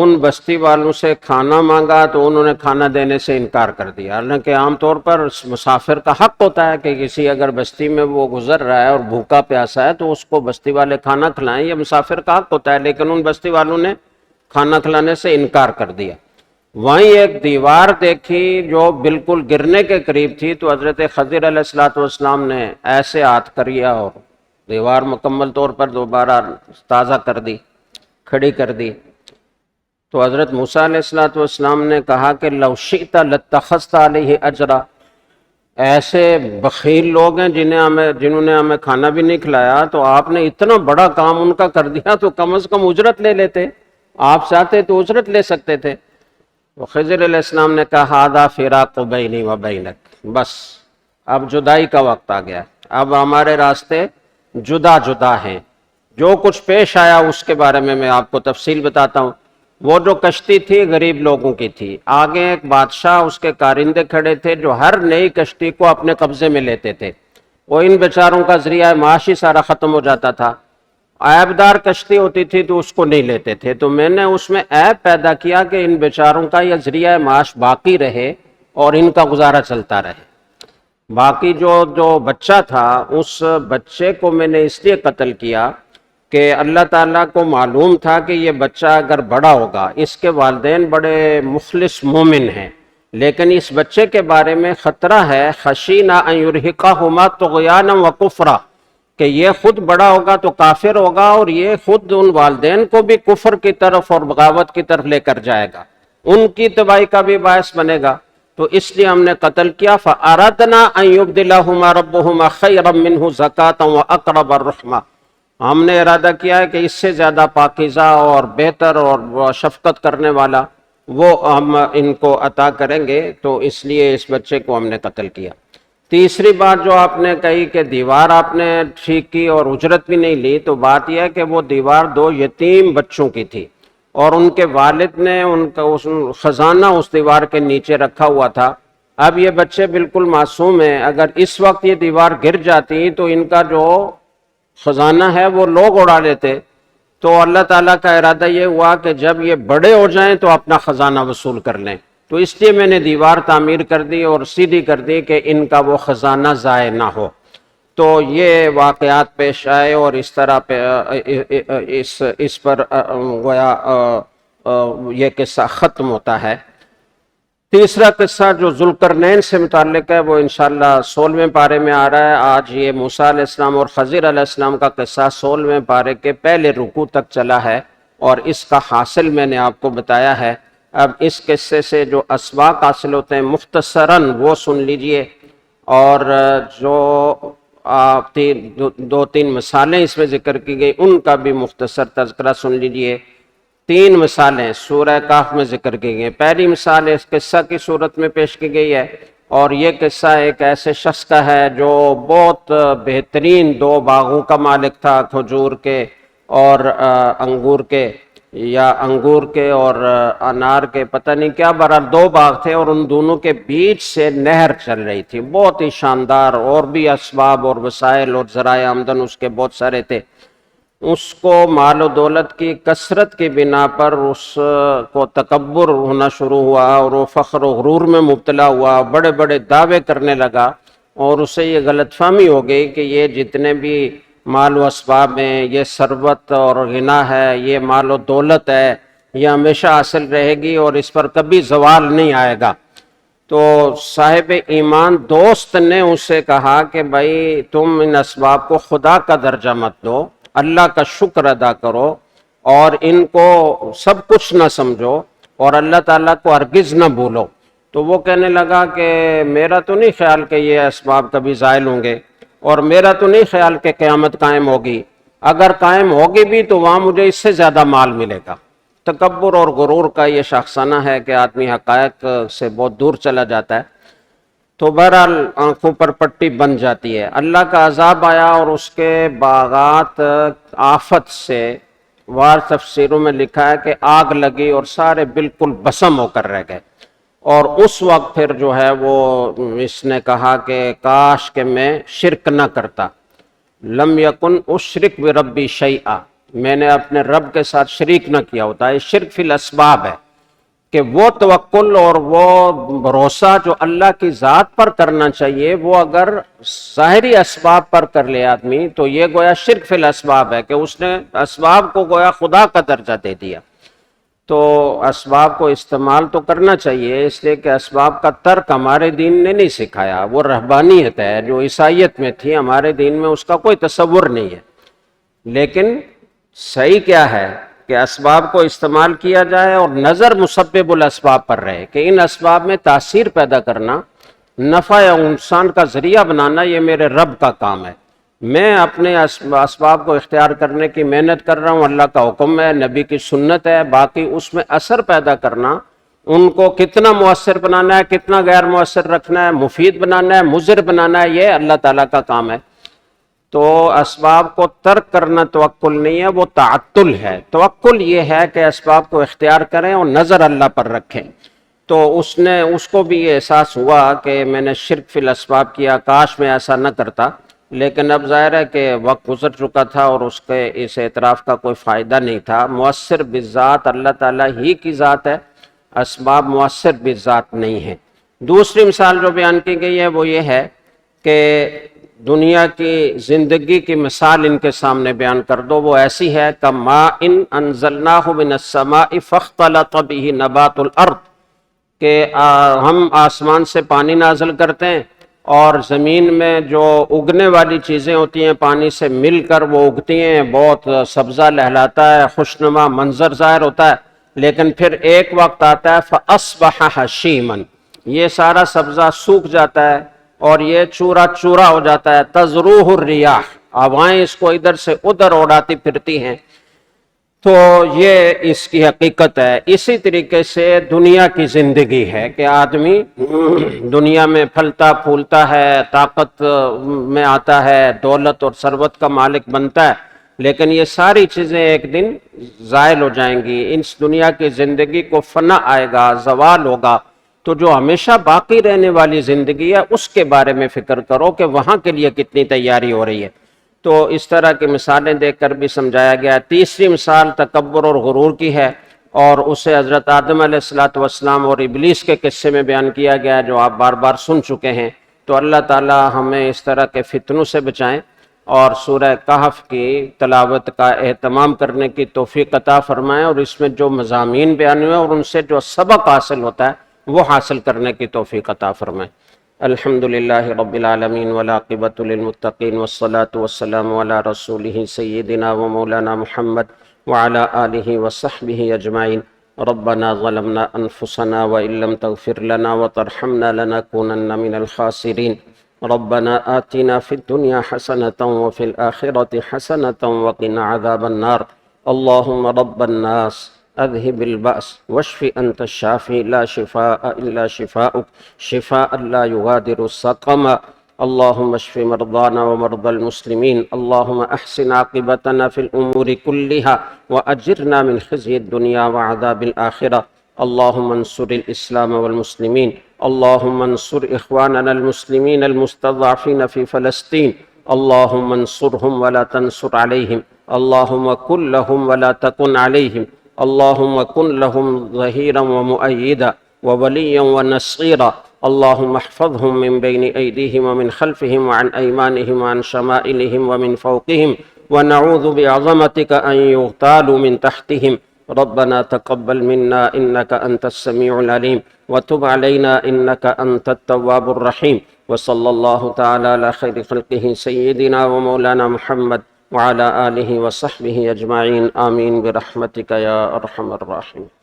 ان بستی والوں سے کھانا مانگا تو انہوں نے کھانا دینے سے انکار کر دیا، حالانکہ عام طور پر مسافر کا حق ہوتا ہے کہ کسی اگر بستی میں وہ گزر رہا ہے اور بھوکا پیاسا ہے تو اس کو بستی والے کھانا کھلائیں، یہ مسافر کا حق ہوتا ہے، لیکن ان بستی والوں نے کھانا کھلانے سے انکار کر دیا۔ وہیں ایک دیوار دیکھی جو بالکل گرنے کے قریب تھی، تو حضرت خضر علیہ السلام نے ایسے ہاتھ کریا اور دیوار مکمل طور پر دوبارہ تازہ کر دی، کھڑی کر دی۔ تو حضرت موسیٰ علیہ السلام نے کہا کہ لو شئت لاتخذت علیہ اجرا، ایسے بخیل لوگ ہیں جنہوں نے ہمیں کھانا بھی نہیں کھلایا، تو آپ نے اتنا بڑا کام ان کا کر دیا تو کم از کم اجرت لے لیتے، آپ چاہتے تو اجرت لے سکتے تھے۔ تو خضر علیہ السلام نے کہا ھذا فراق بینی و بینک، بس اب جدائی کا وقت آ گیا، اب ہمارے راستے جدا جدا ہیں۔ جو کچھ پیش آیا اس کے بارے میں آپ کو تفصیل بتاتا ہوں۔ وہ جو کشتی تھی غریب لوگوں کی تھی، آگے ایک بادشاہ اس کے کارندے کھڑے تھے جو ہر نئی کشتی کو اپنے قبضے میں لیتے تھے، وہ ان بیچاروں کا ذریعہ معاش ہی سارا ختم ہو جاتا تھا، عیبدار کشتی ہوتی تھی تو اس کو نہیں لیتے تھے، تو میں نے اس میں عیب پیدا کیا کہ ان بیچاروں کا یہ ذریعہ معاش باقی رہے اور ان کا گزارا چلتا رہے۔ باقی جو بچہ تھا اس بچے کو میں نے اس لیے قتل کیا کہ اللہ تعالیٰ کو معلوم تھا کہ یہ بچہ اگر بڑا ہوگا، اس کے والدین بڑے مخلص مومن ہیں، لیکن اس بچے کے بارے میں خطرہ ہے خشینا ان یرہقہما طغیانا وکفرا، کہ یہ خود بڑا ہوگا تو کافر ہوگا اور یہ خود ان والدین کو بھی کفر کی طرف اور بغاوت کی طرف لے کر جائے گا، ان کی تباہی کا بھی باعث بنے گا، تو اس لیے ہم نے قتل کیا۔ فَأَرَدْنَا أَن يُبْدِلَهُمَا رَبُّهُمَا خَيْرًا مِّنْهُ زَكَاةً وَأَقْرَبَ الرُّحْمَةَ، ہم نے ارادہ کیا ہے کہ اس سے زیادہ پاکیزہ اور بہتر اور شفقت کرنے والا وہ ہم ان کو عطا کریں گے، تو اس لیے اس بچے کو ہم نے قتل کیا۔ تیسری بات جو آپ نے کہی کہ دیوار آپ نے ٹھیک کی اور اجرت بھی نہیں لی، تو بات یہ ہے کہ وہ دیوار دو یتیم بچوں کی تھی اور ان کے والد نے ان کا خزانہ اس دیوار کے نیچے رکھا ہوا تھا۔ اب یہ بچے بالکل معصوم ہیں، اگر اس وقت یہ دیوار گر جاتی تو ان کا جو خزانہ ہے وہ لوگ اڑا لیتے، تو اللہ تعالیٰ کا ارادہ یہ ہوا کہ جب یہ بڑے ہو جائیں تو اپنا خزانہ وصول کر لیں، تو اس لیے میں نے دیوار تعمیر کر دی اور سیدھی کر دی کہ ان کا وہ خزانہ ضائع نہ ہو۔ تو یہ واقعات پیش آئے اور اس طرح اس پر گویا یہ قصہ ختم ہوتا ہے۔ تیسرا قصہ جو ذوالقرنین سے متعلق ہے وہ انشاءاللہ 16ویں پارے میں آ رہا ہے۔ آج یہ موسیٰ علیہ السلام اور خضر علیہ السلام کا قصہ 16ویں پارے کے پہلے رکوع تک چلا ہے اور اس کا حاصل میں نے آپ کو بتایا ہے۔ اب اس قصے سے جو اسباق حاصل ہوتے ہیں مختصراً وہ سن لیجئے، اور جو دو تین مثالیں اس میں ذکر کی گئی ان کا بھی مختصر تذکرہ سن لیجئے۔ 3 مثالیں سورہ کہف میں ذکر کی گئی۔ پہلی مثال اس قصہ کی صورت میں پیش کی گئی ہے، اور یہ قصہ ایک ایسے شخص کا ہے جو بہت بہترین 2 باغوں کا مالک تھا، کھجور کے اور انگور کے، یا انگور کے اور انار کے، پتہ نہیں کیا، بہرحال 2 باغ تھے اور ان دونوں کے بیچ سے نہر چل رہی تھی، بہت ہی شاندار، اور بھی اسباب اور وسائل اور ذرائع آمدن اس کے بہت سارے تھے۔ اس کو مال و دولت کی کثرت کی بنا پر اس کو تکبر ہونا شروع ہوا اور وہ فخر و غرور میں مبتلا ہوا، بڑے بڑے دعوے کرنے لگا، اور اسے یہ غلط فہمی ہو گئی کہ یہ جتنے بھی مال و اسباب ہیں، یہ ثروت اور غنا ہے، یہ مال و دولت ہے، یہ ہمیشہ حاصل رہے گی اور اس پر کبھی زوال نہیں آئے گا۔ تو صاحب ایمان دوست نے اسے کہا کہ بھائی تم ان اسباب کو خدا کا درجہ مت دو، اللہ کا شکر ادا کرو، اور ان کو سب کچھ نہ سمجھو، اور اللہ تعالیٰ کو ہرگز نہ بھولو۔ تو وہ کہنے لگا کہ میرا تو نہیں خیال کہ یہ اسباب کبھی زائل ہوں گے، اور میرا تو نہیں خیال کہ قیامت قائم ہوگی، اگر قائم ہوگی بھی تو وہاں مجھے اس سے زیادہ مال ملے گا۔ تکبر اور غرور کا یہ شاخسانہ ہے کہ آدمی حقائق سے بہت دور چلا جاتا ہے۔ تو بہرحال آنکھوں پر پٹی بن جاتی ہے۔ اللہ کا عذاب آیا اور اس کے باغات آفت سے، وار تفسیروں میں لکھا ہے کہ آگ لگی اور سارے بالکل بسم ہو کر رہ گئے، اور اس وقت پھر جو ہے وہ اس نے کہا کہ کاش کہ میں شرک نہ کرتا، لم یکن اشرک بربی شیئا، میں نے اپنے رب کے ساتھ شریک نہ کیا ہوتا۔ یہ شرک فی الاسباب ہے کہ وہ توکل اور وہ بھروسہ جو اللہ کی ذات پر کرنا چاہیے، وہ اگر ظاہری اسباب پر کر لے آدمی تو یہ گویا شرک فی الاسباب ہے کہ اس نے اسباب کو گویا خدا کا درجہ دے دیا۔ تو اسباب کو استعمال تو کرنا چاہیے، اس لیے کہ اسباب کا ترک ہمارے دین نے نہیں سکھایا، وہ رہبانیت ہے جو عیسائیت میں تھی، ہمارے دین میں اس کا کوئی تصور نہیں ہے۔ لیکن صحیح کیا ہے کہ اسباب کو استعمال کیا جائے اور نظر مسبب الاسباب پر رہے، کہ ان اسباب میں تاثیر پیدا کرنا، نفع یا نقصان کا ذریعہ بنانا، یہ میرے رب کا کام ہے۔ میں اپنے اسباب کو اختیار کرنے کی محنت کر رہا ہوں، اللہ کا حکم ہے، نبی کی سنت ہے، باقی اس میں اثر پیدا کرنا، ان کو کتنا مؤثر بنانا ہے، کتنا غیر مؤثر رکھنا ہے، مفید بنانا ہے، مضر بنانا ہے، یہ اللہ تعالیٰ کا کام ہے۔ تو اسباب کو ترک کرنا توکل نہیں ہے، وہ تعطل ہے۔ توکل یہ ہے کہ اسباب کو اختیار کریں اور نظر اللہ پر رکھیں۔ تو اس کو بھی یہ احساس ہوا کہ میں نے شرک فی الاسباب کیا، کاش میں ایسا نہ کرتا، لیکن اب ظاہر ہے کہ وقت گزر چکا تھا اور اس کے اس اعتراف کا کوئی فائدہ نہیں تھا۔ مؤثر بالذات اللہ تعالیٰ ہی کی ذات ہے، اسباب مؤثر بالذات نہیں ہیں۔ دوسری مثال جو بیان کی گئی ہے وہ یہ ہے کہ دنیا کی زندگی کی مثال ان کے سامنے بیان کر دو، وہ ایسی ہے کماء انزلناہ من السماء فاختلط بہ نبات الارض، کہ ہم آسمان سے پانی نازل کرتے ہیں اور زمین میں جو اگنے والی چیزیں ہوتی ہیں پانی سے مل کر وہ اگتی ہیں، بہت سبزہ لہلاتا ہے، خوشنما منظر ظاہر ہوتا ہے، لیکن پھر ایک وقت آتا ہے فَأَصْبَحَ حَشِيمًا، یہ سارا سبزہ سوکھ جاتا ہے اور یہ چورا چورا ہو جاتا ہے، تَذْرُوهُ الرِّيَاحُ، ہوائیں اس کو ادھر سے ادھر اڑاتی پھرتی ہیں۔ تو یہ اس کی حقیقت ہے۔ اسی طریقے سے دنیا کی زندگی ہے کہ آدمی دنیا میں پھلتا پھولتا ہے، طاقت میں آتا ہے، دولت اور ثروت کا مالک بنتا ہے، لیکن یہ ساری چیزیں ایک دن زائل ہو جائیں گی۔ اس دنیا کی زندگی کو فنا آئے گا، زوال ہوگا۔ تو جو ہمیشہ باقی رہنے والی زندگی ہے اس کے بارے میں فکر کرو کہ وہاں کے لیے کتنی تیاری ہو رہی ہے۔ تو اس طرح کی مثالیں دیکھ کر بھی سمجھایا گیا۔ تیسری مثال تکبر اور غرور کی ہے، اور اسے حضرت آدم علیہ السلام اور ابلیس کے قصے میں بیان کیا گیا جو آپ بار بار سن چکے ہیں۔ تو اللہ تعالی ہمیں اس طرح کے فتنوں سے بچائیں اور سورہ کہف کی تلاوت کا اہتمام کرنے کی توفیق عطا فرمائیں، اور اس میں جو مضامین بیان ہوئے اور ان سے جو سبق حاصل ہوتا ہے وہ حاصل کرنے کی توفیق عطا فرمائیں۔ الحمد للہ رب العالمین والعاقبۃ للمتقین والصلاة والسلام علی رسولہ سیدنا و مولانا محمد وعلی آلہ وصحبہ اجمعین۔ ربنا ظلمنا انفسنا وإن لم تغفر لنا وترحمنا لنكونن من الخاسرین۔ ربنا آتنا فی الدنیا حسنة وفی الآخرة حسنة وقنا عذاب النار۔ اللہم رب الناس اذهب البأس واشف انت الشافي لا شفاء الا شفاؤك شفاء لا يغادر سقما۔ اللهم اشف مرضانا ومرضى المسلمين، اللهم احسن عاقبتنا في الامور كلها واجرنا من خزي الدنيا وعذاب الاخره. اللهم انصر الاسلام والمسلمين، اللهم انصر اخواننا المسلمين المستضعفين في فلسطين، اللهم انصرهم ولا تنصر عليهم، اللهم كن لهم ولا تكن عليهم، اللهم كن لهم ظهيرا ومؤيدا ووليا ونصيرا. اللهم احفظهم من بين أيديهم ومن خلفهم وعن أيمانهم وعن شمائلهم ومن فوقهم، ونعوذ بعظمتك أن يغتالوا من تحتهم. ربنا تقبل منا إنك أنت السميع العليم وتب علينا إنك أنت التواب الرحيم. وصلى الله تعالى على خير خلقه سيدنا ومولانا محمد وعلى آلہ وصحبہ اجمعین، آمین برحمتک یا ارحم الراحمین۔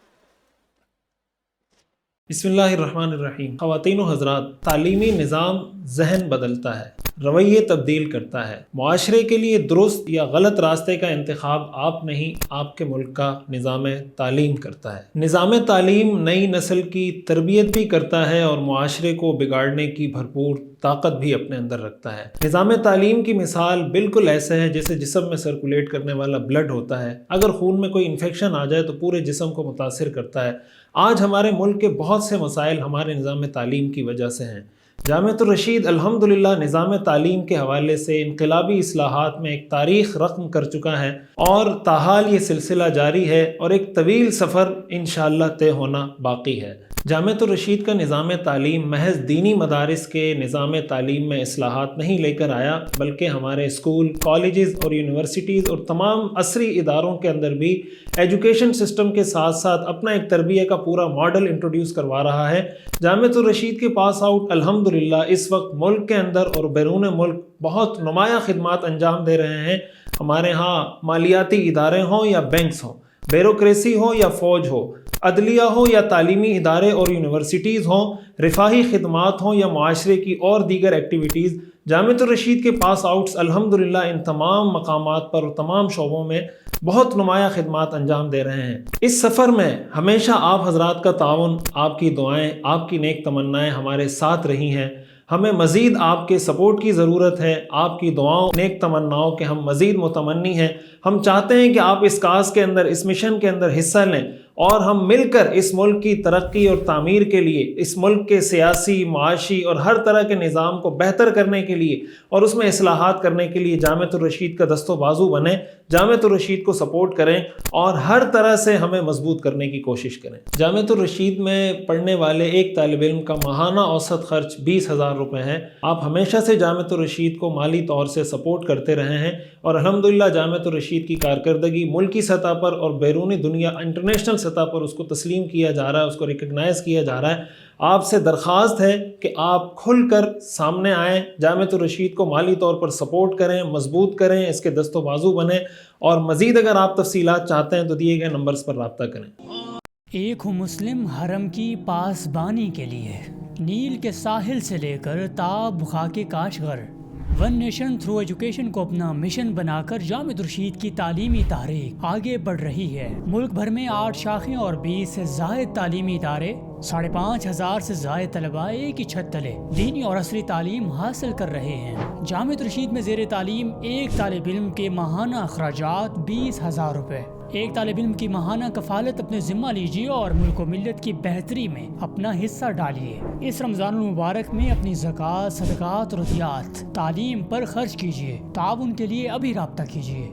بسم اللہ الرحمن الرحیم۔ خواتین و حضرات، تعلیمی نظام ذہن بدلتا ہے، رویے تبدیل کرتا ہے۔ معاشرے کے لیے درست یا غلط راستے کا انتخاب آپ نہیں، آپ کے ملک کا نظام تعلیم کرتا ہے۔ نظام تعلیم نئی نسل کی تربیت بھی کرتا ہے اور معاشرے کو بگاڑنے کی بھرپور طاقت بھی اپنے اندر رکھتا ہے۔ نظام تعلیم کی مثال بالکل ایسے ہے جیسے جسم میں سرکولیٹ کرنے والا بلڈ ہوتا ہے۔ اگر خون میں کوئی انفیکشن آ جائے تو پورے جسم کو متاثر کرتا ہے۔ آج ہمارے ملک کے بہت سے مسائل ہمارے نظام تعلیم کی وجہ سے ہیں۔ جامعۃ الرشید الحمدللہ نظام تعلیم کے حوالے سے انقلابی اصلاحات میں ایک تاریخ رقم کر چکا ہے اور تاحال یہ سلسلہ جاری ہے اور ایک طویل سفر انشاءاللہ طے ہونا باقی ہے۔ جامعۃ الرشید کا نظام تعلیم محض دینی مدارس کے نظام تعلیم میں اصلاحات نہیں لے کر آیا، بلکہ ہمارے اسکول، کالجز اور یونیورسٹیز اور تمام عصری اداروں کے اندر بھی ایجوکیشن سسٹم کے ساتھ ساتھ اپنا ایک تربیہ کا پورا ماڈل انٹروڈیوس کروا رہا ہے۔ جامعۃ الرشید کے پاس آؤٹ الحمدللہ اس وقت ملک کے اندر اور بیرون ملک بہت نمایاں خدمات انجام دے رہے ہیں۔ ہمارے ہاں مالیاتی ادارے ہوں یا بینکس ہوں، بیوروکریسی ہو یا فوج ہو، عدلیہ ہو یا تعلیمی ادارے اور یونیورسٹیز ہوں، رفاہی خدمات ہوں یا معاشرے کی اور دیگر ایکٹیویٹیز، جامعۃ الرشید کے پاس آؤٹس الحمدللہ ان تمام مقامات پر اور تمام شعبوں میں بہت نمایاں خدمات انجام دے رہے ہیں۔ اس سفر میں ہمیشہ آپ حضرات کا تعاون، آپ کی دعائیں، آپ کی نیک تمنائیں ہمارے ساتھ رہی ہیں۔ ہمیں مزید آپ کے سپورٹ کی ضرورت ہے، آپ کی دعاؤں، نیک تمناؤں کے ہم مزید متمنی ہیں۔ ہم چاہتے ہیں کہ آپ اس کاز کے اندر، اس مشن کے اندر حصہ لیں اور ہم مل کر اس ملک کی ترقی اور تعمیر کے لیے، اس ملک کے سیاسی، معاشی اور ہر طرح کے نظام کو بہتر کرنے کے لیے اور اس میں اصلاحات کرنے کے لیے جامعۃ الرشید کا دست و بازو بنیں، جامعۃ الرشید کو سپورٹ کریں اور ہر طرح سے ہمیں مضبوط کرنے کی کوشش کریں۔ جامعۃ الرشید میں پڑھنے والے ایک طالب علم کا ماہانہ اوسط خرچ 20,000 روپے ہے۔ آپ ہمیشہ سے جامعۃ الرشید کو مالی طور سے سپورٹ کرتے رہے ہیں اور الحمدللہ جامعۃ الرشید کی کارکردگی ملکی سطح پر اور بیرونی دنیا انٹرنیشنل سطح پر اس کو تسلیم کیا جا رہا ہے، اس کو ریکگنائز کیا جا رہا ہے۔ آپ سے درخواست ہے کہ آپ کھل کر سامنے آئیں، جامعۃ الرشید کو مالی طور پر سپورٹ کریں، مضبوط کریں، اس کے دست و بازو بنیں اور مزید اگر آپ تفصیلات چاہتے ہیں تو دیے گئے نمبرز پر رابطہ کریں۔ ایک ہوں مسلم حرم کی پاسبانی کے لیے، نیل کے ساحل سے لے کر تا خاک Kashgar, one nation through education کو اپنا مشن بنا کر جامعۃ الرشید کی تعلیمی تحریک آگے بڑھ رہی ہے۔ ملک بھر میں 8 شاخیں اور 20 سے زائد تعلیمی ادارے، 5,500 سے زائد طلباء ایک ہی چھت تلے دینی اور عصری تعلیم حاصل کر رہے ہیں۔ جامعۃ الرشید میں زیر تعلیم ایک طالب علم کے ماہانہ اخراجات 20,000 روپے۔ ایک طالب علم کی ماہانہ کفالت اپنے ذمہ لیجیے اور ملک و ملت کی بہتری میں اپنا حصہ ڈالیے۔ اس رمضان المبارک میں اپنی زکوٰۃ، صدقات اور عطیات تعلیم پر خرچ کیجیے۔ تعاون کے لیے ابھی رابطہ کیجیے۔